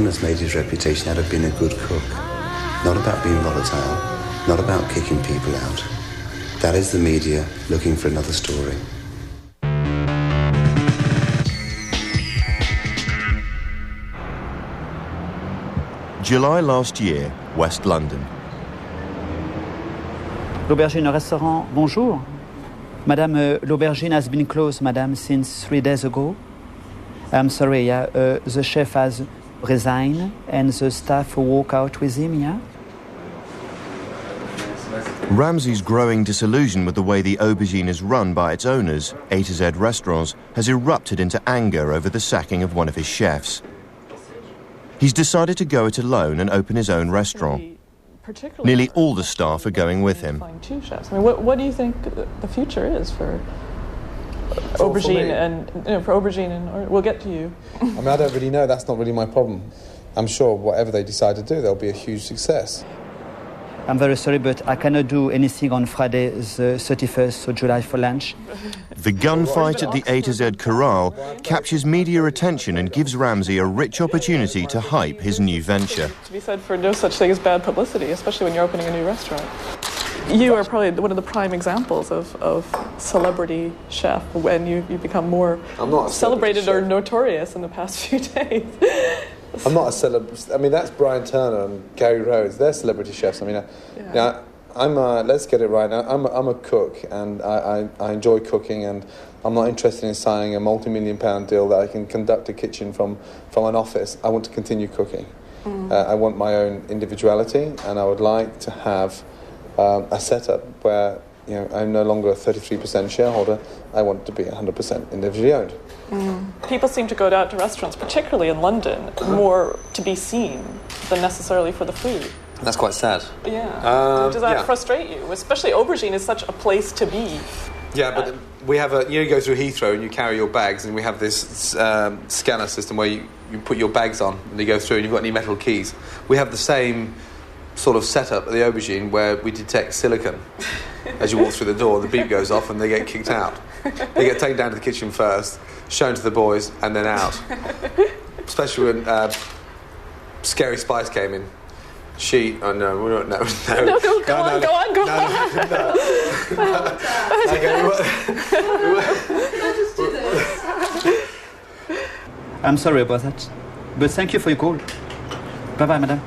has made his reputation out of being a good cook. Not about being volatile, not about kicking people out. That is the media looking for another story. July last year, West London. L'aubergine restaurant, bonjour. Madame, l'aubergine has been closed, madame, since 3 days ago. I'm sorry, yeah, the chef has resigned and the staff walk out with him, yeah? Ramsay's growing disillusion with the way the aubergine is run by its owners, A to Z Restaurants, has erupted into anger over the sacking of one of his chefs. He's decided to go it alone and open his own restaurant. Nearly all the staff are going with him. Two chefs. I mean, what do you think the future is for aubergine and we'll get to you. I mean, I don't really know. That's not really my problem. I'm sure whatever they decide to do, there'll be a huge success. I'm very sorry, but I cannot do anything on Friday, the 31st of July for lunch. The gunfight at the A to Z Corral captures media attention and gives Ramsay a rich opportunity to hype his new venture. To be said for no such thing as bad publicity, especially when you're opening a new restaurant. You are probably one of the prime examples of celebrity chef when you become more celebrated or notorious in the past few days. I'm not a celeb. I mean, that's Brian Turner and Gary Rhodes. They're celebrity chefs. I mean, let's get it right. I'm a cook, and I enjoy cooking, and I'm not interested in signing a multi-million-pound deal that I can conduct a kitchen from an office. I want to continue cooking. I want my own individuality, and I would like to have a setup where I'm no longer a 33% shareholder. I want to be 100% individually owned. People seem to go out to restaurants, particularly in London, more to be seen than necessarily for the food. That's quite sad. Yeah. Does that frustrate you? Especially aubergine is such a place to be. Yeah, but we have you go through Heathrow and you carry your bags, and we have this scanner system where you put your bags on and they go through and you've got any metal keys. We have the same sort of setup at the aubergine where we detect silicon. As you walk through the door, the beep goes off and they get kicked out. They get taken down to the kitchen first, shown to the boys, and then out. Especially when Scary Spice came in. Go on. I'm sorry about that, but thank you for your call. Bye-bye, madam.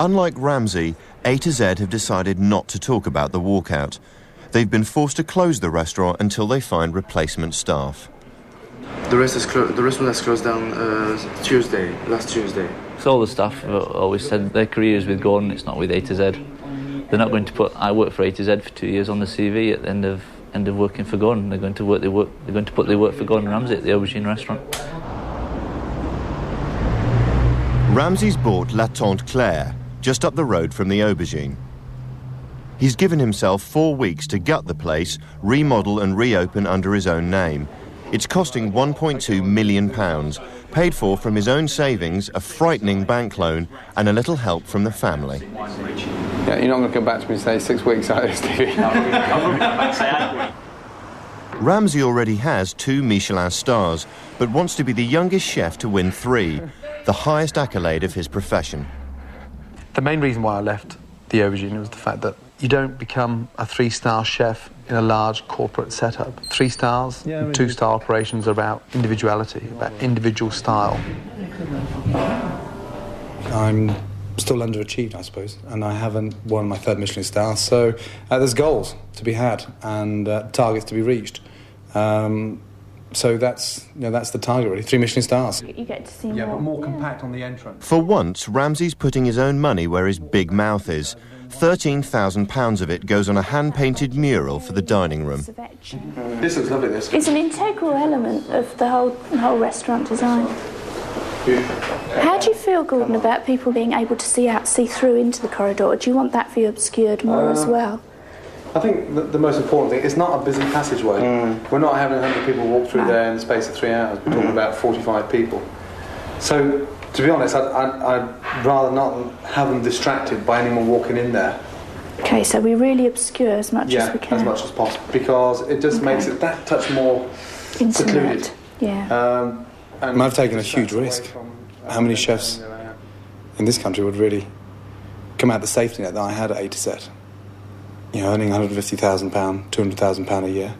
Unlike Ramsay, A to Z have decided not to talk about the walkout. They've been forced to close the restaurant until they find replacement staff. The restaurant has closed down last Tuesday. So all the staff have always said their career is with Gordon, it's not with A to Z. They're not going to put I worked for A to Z for 2 years on the CV at the end of working for Gordon. They're going to put they work for Gordon Ramsay at the aubergine restaurant. Ramsay's bought La Tante Claire, just up the road from the aubergine. He's given himself 4 weeks to gut the place, remodel and reopen under his own name. It's costing £1.2 million, paid for from his own savings, a frightening bank loan, and a little help from the family. Yeah, you're not going to come back to me and say 6 weeks out of this TV. Ramsay already has 2 Michelin Stars, but wants to be the youngest chef to win 3, the highest accolade of his profession. The main reason why I left the aubergine was the fact that you don't become a 3-star chef in a large corporate setup. 3 stars, 2-star operations are about individuality, about individual style. I'm still underachieved, I suppose, and I haven't won my 3rd Michelin star, so there's goals to be had and targets to be reached. So that's the target, really. 3 Michelin stars. You get to see more. Yeah, but more compact on the entrance. For once, Ramsay's putting his own money where his big mouth is. £13,000 of it goes on a hand-painted mural for the dining room. This looks lovely, this. It's an integral element of the whole restaurant design. How do you feel, Gordon, about people being able to see through into the corridor? Or do you want that view obscured more as well? I think the most important thing, it's not a busy passageway. We're not having 100 people walk through there in the space of 3 hours. We're talking about 45 people. So, to be honest, I'd rather not have them distracted by anyone walking in there. Okay, so we really obscure as much as we can. Yeah, as much as possible, because it just makes it that touch more secluded. Yeah. And I've taken a huge risk. how many chefs in this country would really come out the safety net that I had at A to Z? You know, earning £150,000, £200,000 a year.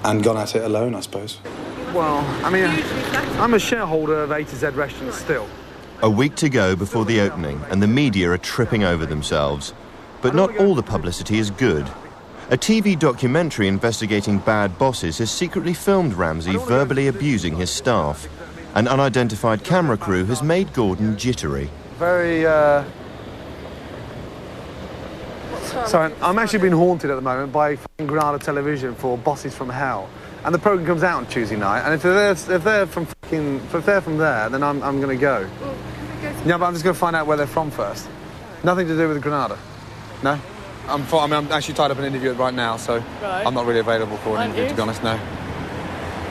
And gone at it alone, I suppose. Well, I mean, I'm a shareholder of A to Z restaurants still. A week to go before the opening, and the media are tripping over themselves. But not all the publicity is good. A TV documentary investigating bad bosses has secretly filmed Ramsay verbally abusing his staff. An unidentified camera crew has made Gordon jittery. So I'm actually being haunted at the moment by Granada television for Bosses from Hell. And the programme comes out on Tuesday night, and if they're from there, then I'm going to go. Yeah, but I'm just going to find out where they're from first. Nothing to do with Granada. No? I'm actually tied up in an interview right now, so I'm not really available for an interview, to be honest, no.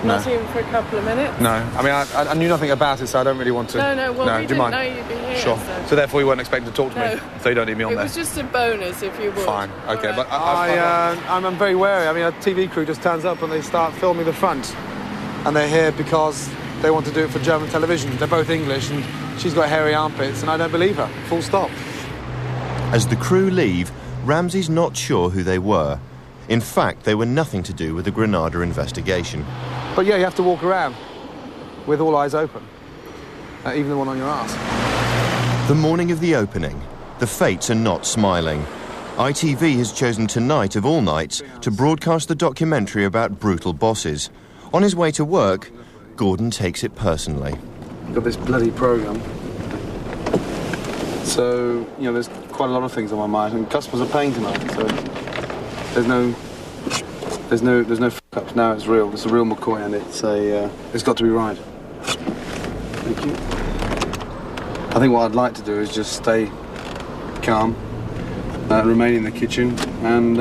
Not even for a couple of minutes? No. I mean, I knew nothing about it, so I don't really want to... No, well, we didn't know you'd be here. Sure. So therefore you weren't expecting to talk to me, so you don't need me on there? It was just a bonus, if you would. Fine, OK, but I'm very wary. I mean, a TV crew just turns up and they start filming the front. And they're here because they want to do it for German television. They're both English, and she's got hairy armpits, and I don't believe her. Full stop. As the crew leave, Ramsay's not sure who they were. In fact, they were nothing to do with the Granada investigation. But yeah, you have to walk around with all eyes open, even the one on your arse. The morning of the opening, the fates are not smiling. ITV has chosen tonight of all nights to broadcast the documentary about brutal bosses. On his way to work, Gordon takes it personally. Got this bloody programme. So, you know, there's quite a lot of things on my mind, and customers are paying tonight, so there's no fuck-ups now. It's real. It's a real McCoy, and it's got to be right. Thank you. I think what I'd like to do is just stay calm, remain in the kitchen, and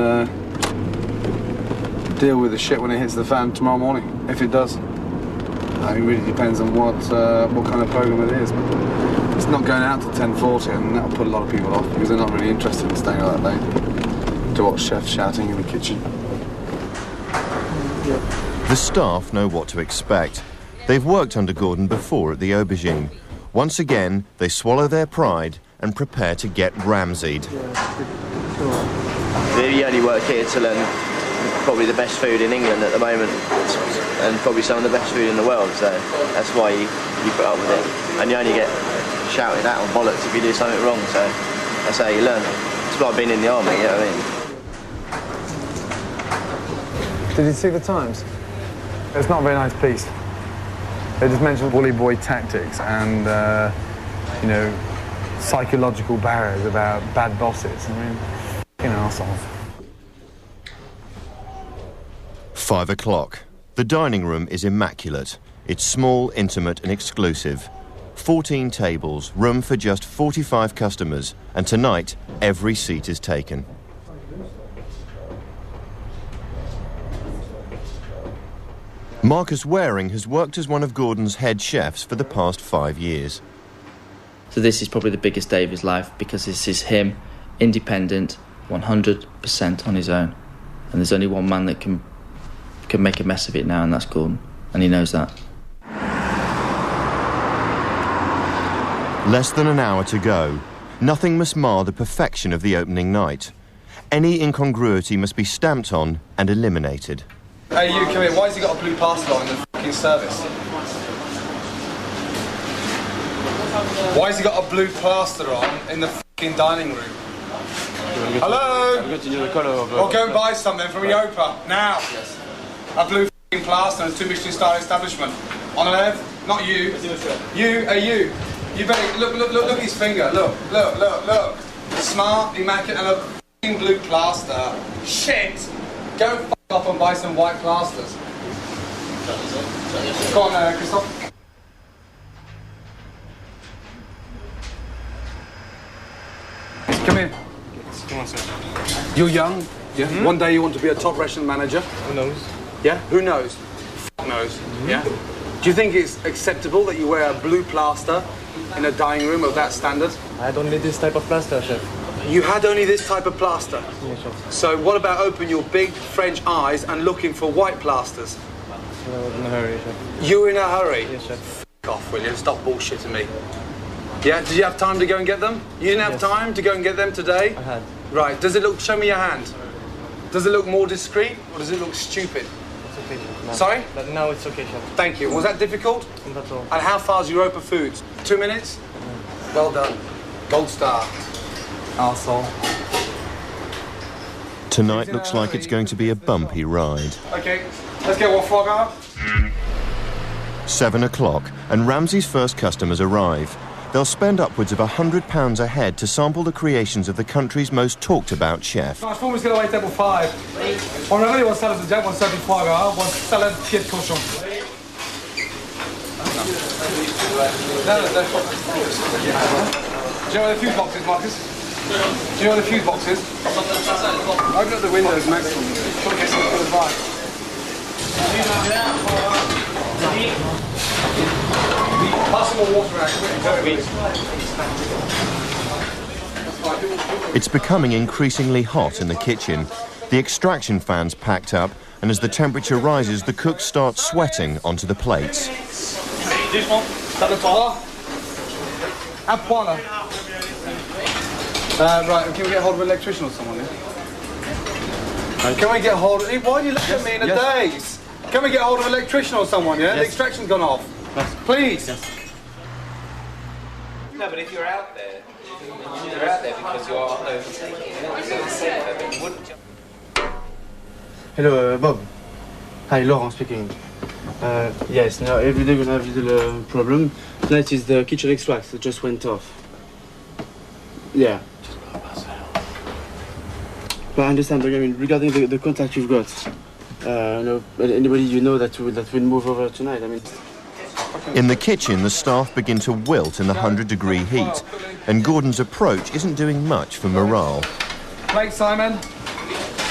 deal with the shit when it hits the fan tomorrow morning, if it does. It really depends on what kind of programme it is. But it's not going out till 10:40, and that'll put a lot of people off because they're not really interested in staying out that late to watch chefs shouting in the kitchen. The staff know what to expect. They've worked under Gordon before at the Aubergine. Once again, they swallow their pride and prepare to get Ramsay'd. We only work here to learn probably the best food in England at the moment, and probably some of the best food in the world, so that's why you put up with it. And you only get shouted at on bollocks if you do something wrong, so that's how you learn. It's like being in the army, you know what I mean? Did you see the Times? It's not a very nice piece. They just mentioned bully boy tactics and, you know, psychological barriers about bad bosses. I mean, f***ing arseholes. 5 o'clock. The dining room is immaculate. It's small, intimate and exclusive. 14 tables, room for just 45 customers, and tonight, every seat is taken. Marcus Wareing has worked as one of Gordon's head chefs for the past 5 years. So this is probably the biggest day of his life because this is him, independent, 100% on his own. And there's only one man that can make a mess of it now, and that's Gordon. And he knows that. Less than an hour to go. Nothing must mar the perfection of the opening night. Any incongruity must be stamped on and eliminated. Hey, you, come here. Why has he got a blue plaster on in the fucking service? Why has he got a blue plaster on in the fucking dining room? Hello? Well, go and buy something from Yopa, now. Yes. A blue fucking plaster and 2 Michelin Star establishment. On earth? Not you. You. You better, look at his finger. Look. Smart, immaculate, and a fucking blue plaster. Shit! Go fuck off and buy some white plasters. Go on, Christophe. Come here. You're young. Yeah. Mm-hmm. One day you want to be a top restaurant manager. Who knows? Yeah. Who knows? Fuck knows. Mm-hmm. Yeah. Do you think it's acceptable that you wear a blue plaster in a dining room of that standard? I had only this type of plaster, chef. You had only this type of plaster? Yeah, chef. So what about opening your big French eyes and looking for white plasters? I was in a hurry, chef. You were in a hurry? Yes, chef. F*** off, will you? Stop bullshitting me. Yeah, did you have time to go and get them? You didn't have time to go and get them today? I had. Right, does it look... Show me your hand. Does it look more discreet, or does it look stupid? It's okay, chef. No. Sorry? But now it's okay, chef. Thank you. Was that difficult? That's all. And how far is your rope of foods? 2 minutes? Well done. Gold star. Arsehole. Tonight looks like it's going to be a bumpy ride. Okay, let's get one frog up. 7 o'clock, and Ramsay's first customers arrive. They'll spend upwards of £100 a head to sample the creations of the country's most talked-about chef. Nice, formula's going away table 5. On really, one salad today, one serving foie gras, one salad pied de cochon. Do you know where the fuse box is, Marcus? Do you know where the fuse box is? Open up the windows, Max. Pass some more water out. It's becoming increasingly hot in the kitchen. The extraction fan's packed up, and as the temperature rises, the cooks start sweating onto the plates. Right, can we get hold of an electrician or someone? Yeah? Can we get hold of... Why do you look at me in a daze? Can we get hold of an electrician or someone, yeah? The extraction's gone off. Please. No, but if you're out there because you're overtaking it, wouldn't you? Hello, Bob. Hi, Laurent speaking. Yes, now every day we're gonna have a little problem. Tonight is the kitchen extracts that just went off. Yeah. But I understand, but I mean, regarding the contact you've got, anybody you know that will move over tonight, I mean... In the kitchen, the staff begin to wilt in the 100-degree heat, and Gordon's approach isn't doing much for morale. Plate, Simon.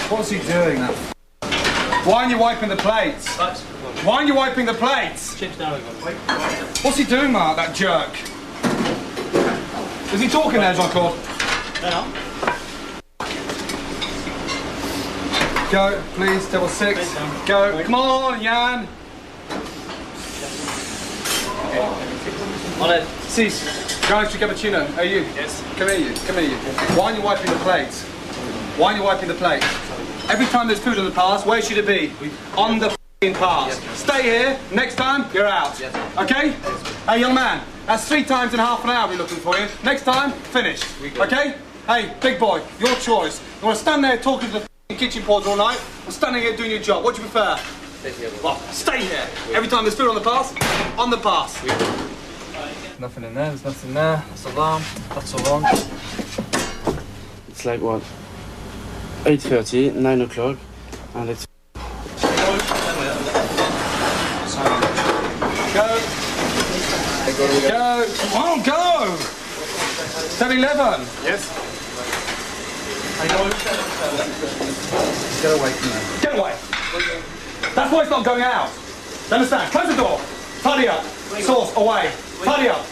What's he doing now? Why aren't you wiping the plates? Why aren't you wiping the plates? What's he doing, Mark, that jerk? Is he talking there, Jean-Claude? No. Go, please, table 6. Go. Come on, Jan. On it. Cease. Guys, to cappuccino. Are you? Yes. Come here, you. Come here, you. Why aren't you wiping the plates? Why aren't you wiping the plates? Every time there's food on the pass, where should it be? On the f***ing pass. Yes. Stay here. Next time, you're out. Yes. Okay? Hey, young man. That's 3 times in half an hour we're looking for you. Next time, finished. Okay? Hey, big boy, your choice. You want to stand there talking to the f***ing kitchen porter all night, or standing here doing your job? What do you prefer? Well, stay here. Every time there's food on the pass, on the pass. Nothing in there, there's nothing there. That's alarm, that's alarm. It's like what? 8:30, 9 o'clock, and it's... Go! Go! Come on, go! 7-11. Yes? Get away from there. Get away! That's why it's not going out. You understand? Close the door. Tidy up. Sauce, away. Tidy up.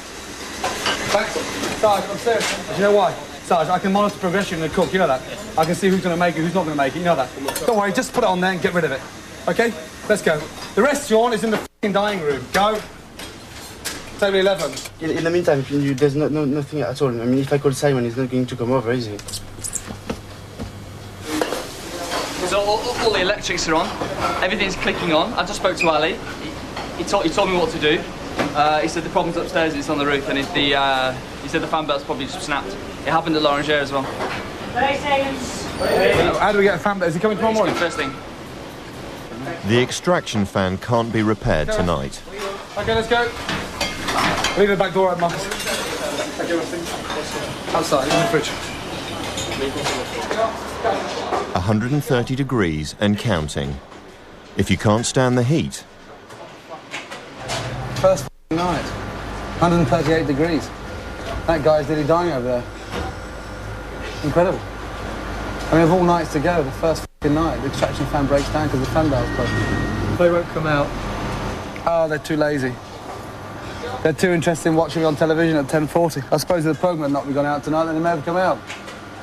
Thanks. Sarge, I'm serious. Do you know why? Sarge, I can monitor progression in the cook, you know that? I can see who's going to make it, who's not going to make it, you know that? Don't worry, just put it on there and get rid of it. Okay? Let's go. The restaurant is in the f***ing dining room. Go. Table 11. In the meantime, there's nothing at all. I mean, if I call Simon, he's not going to come over, is he? So all the electrics are on, everything's clicking on. I just spoke to Ali. He told me what to do. He said the problem's upstairs, it's on the roof, and he said the fan belt's probably just snapped. It happened at L'Orangerie as well. 30 seconds. How do we get a fan belt? Is he coming tomorrow morning? First thing. The extraction fan can't be repaired tonight. Okay, let's go. Leave the back door open, Marcus. Outside, in the fridge. 130 degrees and counting. If you can't stand the heat... First night. 138 degrees. That guy's nearly dying over there. Incredible. I mean, of all nights to go, the first night, the extraction fan breaks down because the fan belt's broken. They won't come out. Oh, they're too lazy. They're too interested in watching on television at 10:40. I suppose if the programme had not been gone out tonight, then they may have come out.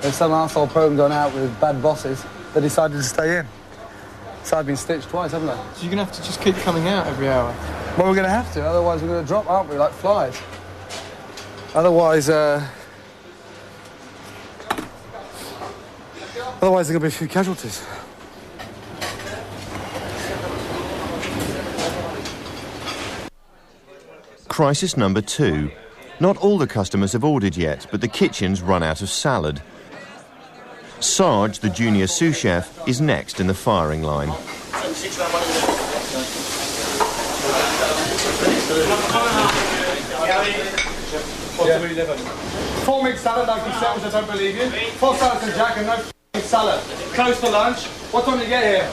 There's some arsehole programme gone out with bad bosses that decided to stay in. So I've been stitched twice, haven't I? So you're going to have to just keep coming out every hour? Well, we're going to have to, otherwise we're going to drop, aren't we, like flies? Otherwise, otherwise there are going to be a few casualties. Crisis number 2. Not all the customers have ordered yet, but the kitchen's run out of salad. Sarge, the junior sous chef, is next in the firing line. Yeah. 4 mixed salad like you said, which I don't believe you. 4 salads and jack and no salad. Close for lunch. What time do you get here?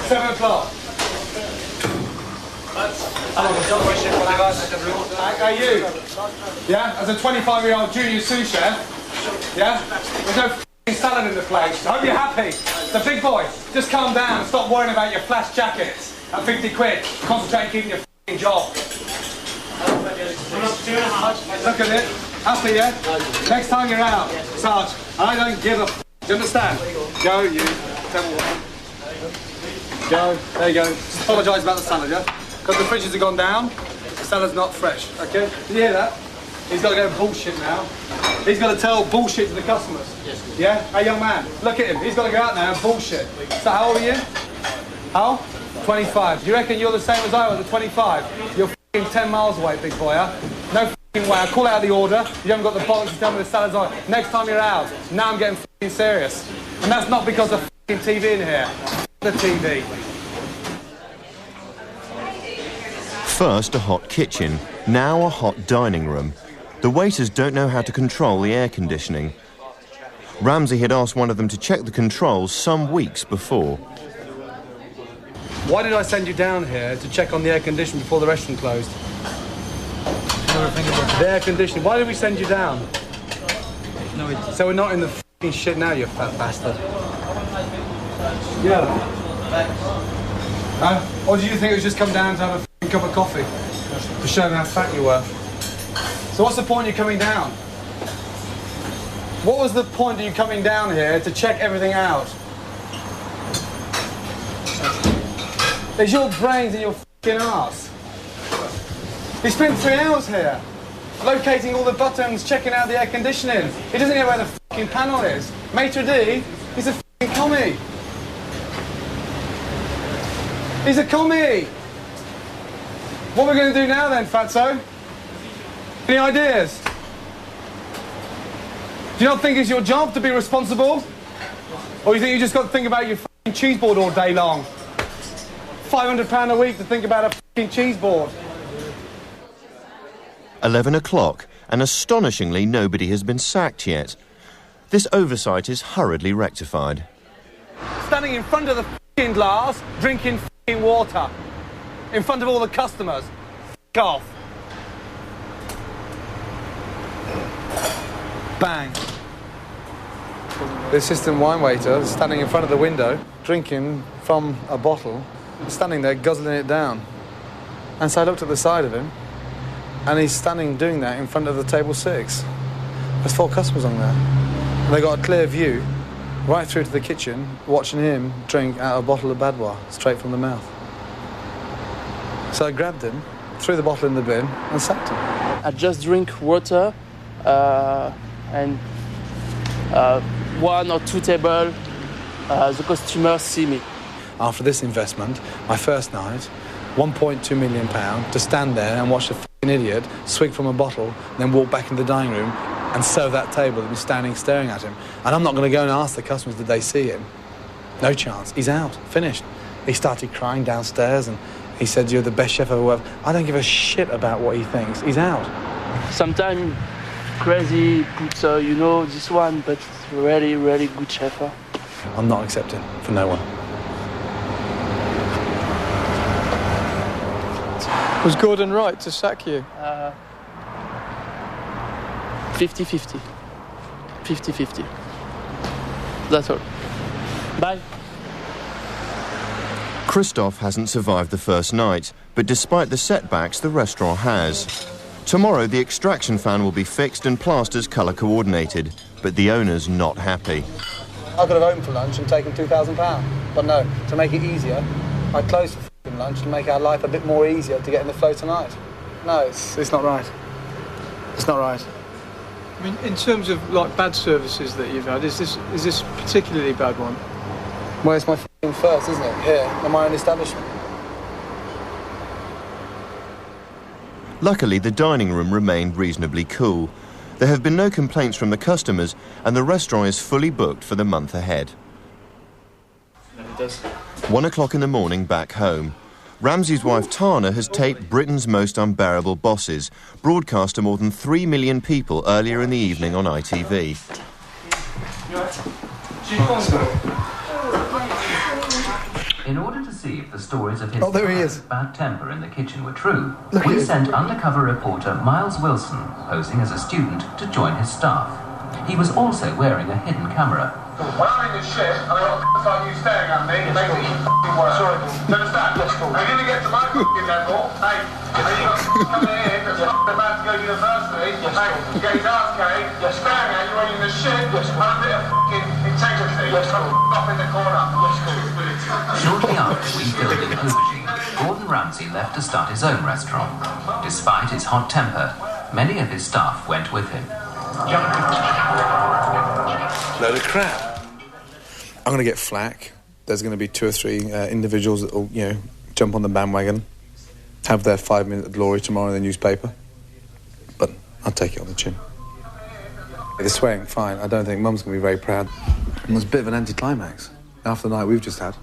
7 o'clock. Are you? Yeah? As a 25-year-old junior sous chef? Yeah? There's no salad in the place. I hope you're happy. The big boy, just calm down and stop worrying about your flash jackets at 50 quid. Concentrate on keeping your job. Look at it. Happy, yeah? Next time you're out, Sarge, I don't give a f***. Do you understand? Go, you. Go. There you go. Just apologise about the salad, yeah? Because the fridges have gone down, the salad's not fresh, okay? Did you hear that? He's got to go bullshit now. He's got to tell bullshit to the customers. Yes. Yeah? Hey, young man, look at him. He's got to go out now and bullshit. So how old are you? How? 25. Do you reckon you're the same as I was at 25? You're f***ing 10 miles away, big boy, huh? No f***ing way. I call out the order. You haven't got the bollocks to tell me the salad's on. Next time you're out, now I'm getting f***ing serious. And that's not because of f***ing TV in here. The TV. First, a hot kitchen, now a hot dining room. The waiters don't know how to control the air conditioning. Ramsay had asked one of them to check the controls some weeks before. Why did I send you down here to check on the air conditioning before the restaurant closed? The air conditioning. Why did we send you down? No, so we're not in the f***ing shit now, you fat bastard. Yeah. Or did you think it was just come down to have a f***ing cup of coffee? To show them how fat you were. So what's the point of you coming down? What was the point of you coming down here to check everything out? It's your brains and your f***ing arse. He spent 3 hours here, locating all the buttons, checking out the air conditioning. He doesn't know where the f***ing panel is. Maitre d', he's a f***ing commie. He's a commie. What are we going to do now then, fatso? Any ideas? Do you not think it's your job to be responsible? Or you think you just got to think about your f***ing cheese board all day long? £500 a week to think about a f***ing cheese board. 11 o'clock, and astonishingly nobody has been sacked yet. This oversight is hurriedly rectified. Standing in front of the f***ing glass, drinking f***ing water. In front of all the customers. F*** off. Bang. The assistant wine waiter standing in front of the window, drinking from a bottle, standing there guzzling it down. And so I looked at the side of him, and he's standing doing that in front of the table 6. There's 4 customers on there. And they got a clear view right through to the kitchen, watching him drink out a bottle of Badwa, straight from the mouth. So I grabbed him, threw the bottle in the bin, and sacked him. I just drink water, and 1 or 2 tables, the customers see me. After this investment, my first night, £1.2 million to stand there and watch a f***ing idiot swig from a bottle, and then walk back into the dining room and serve that table and be standing staring at him. And I'm not going to go and ask the customers, did they see him? No chance. He's out. Finished. He started crying downstairs and he said, you're the best chef I've ever worked. I don't give a shit about what he thinks. He's out. Sometimes crazy put, this one, but really, really good chef. I'm not accepting for no one. Was Gordon right to sack you? 50-50. 50-50. That's all. Bye. Christophe hasn't survived the first night, but despite the setbacks, the restaurant has. Tomorrow, the extraction fan will be fixed and plasters colour coordinated, but the owner's not happy. I could have opened for lunch and taken £2,000. But no, to make it easier, I closed for lunch to make our life a bit more easier to get in the flow tonight. No, it's not right. It's not right. I mean, in terms of like bad services that you've had, is this a particularly bad one? Well, it's my first, isn't it? Here, in my own establishment. Luckily, the dining room remained reasonably cool. There have been no complaints from the customers, and the restaurant is fully booked for the month ahead. 1 o'clock in the morning back home. Ramsay's wife Tana has taped Britain's Most Unbearable Bosses, broadcast to more than 3 million people earlier in the evening on ITV. In order to see if the stories of his bad temper in the kitchen were true, we sent undercover reporter Miles Wilson, posing as a student, to join his staff. He was also wearing a hidden camera. When I'm in the shit and I got like you staring at me, it makes it even f***ing worse. Do you understand? Yes, cool. If you get to my f***ing level, hey, and you got coming in that's about to go to university, hey, you get his ass caved, staring at you when you're in the shit, and a bit of f***ing integrity, off in the corner. Shortly after we filmed in Aubergine, Gordon Ramsay left to start his own restaurant. Despite his hot temper, many of his staff went with him. Load of crap. I'm going to get flack. There's going to be 2 or 3 individuals that will, jump on the bandwagon, have their 5 minutes of glory tomorrow in the newspaper. But I'll take it on the chin. The swearing, fine. I don't think Mum's going to be very proud. It was a bit of an anticlimax after the night we've just had.